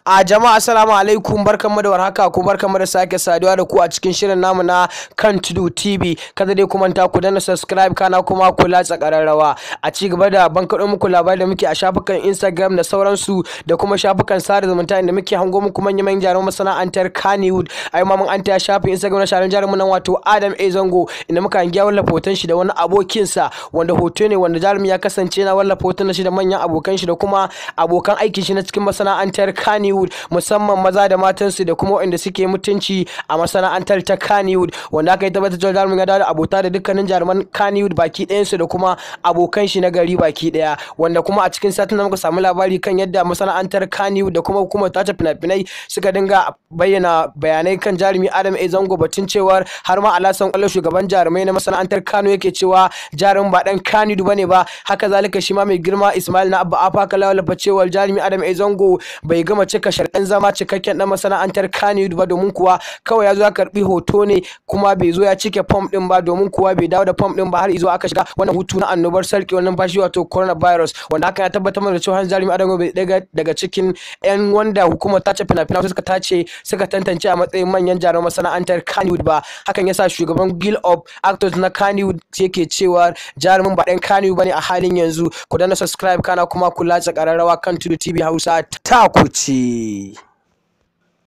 A jama'a assalamu alaikum, barkanmu da warhaka, ko barkanmu da sake saduwa da ku a cikin shirin namu na kan Tudu TV. Kada dai ku manta ku danna subscribe kana kuma ku latsa ƙararrawa a ci gaba da bankaɗo muku labarai da muke a shafukan Instagram da sauransu da kuma shafukan sada zumunta inda muke hango muku manyan jaruman masana'antar Kannywood. Ai ma mun anta shafin Instagram na sharan jarumin nan wato Adam A Zango inda muka hangi wallafa hoton shi da wani abokinsa, wanda hoto ne wanda jarumin ya kasance na wallafa hoton shi da manyan abokan shi da kuma abokan aikin shi na cikin masana'antar Kannywood, musamman maza da matansu da kuma waɗanda suke mutunci a masana'antar ta Kannywood, wanda aka yi tabbatar da jarumin ya dawo da abota da dukkanin jaruman Kannywood baki ɗayansu da kuma abokan shi na gari baki ɗaya, wanda kuma a cikin satin muka samu labari kan yadda masana'antar Kannywood da kuma hukumar tace fina-finai suka dinga bayyana bayanai kan jarumi Adam A Zango, batun cewar har ma Alasan Kwallo shugaban jarumai na masana'antar Kano yake cewa jarumin ba dan Kannywood bane ba. Haka zalika shi ma mai girma Ismail na Abba Afa Kala wallafa cewar jarumi Adam A Zango bai gama cika sharɗan zama cikakken dan masana'antar Kannywood ba, domin kuwa kawai ya zo ya karbi hoto ne kuma bai zo ya cike form din ba, domin kuwa bai dawo da form din ba har izo aka shiga wannan hutu na annobar sarkewar numfashi wato coronavirus, wanda hakan ya tabbatar mana da cewa jarumi Adam bai daga cikin yan wanda hukumar tace fina-finai suka tantance a matsayin manyan jaruman masana'antar Kannywood ba. Hakan yasa shugaban Guild of Actors na Kannywood yake cewa jarumin ba dan Kannywood bane a halin yanzu. Ku danna subscribe kana kuma ku latsa ƙararrawa kan Tudu TV Hausa ta kuce.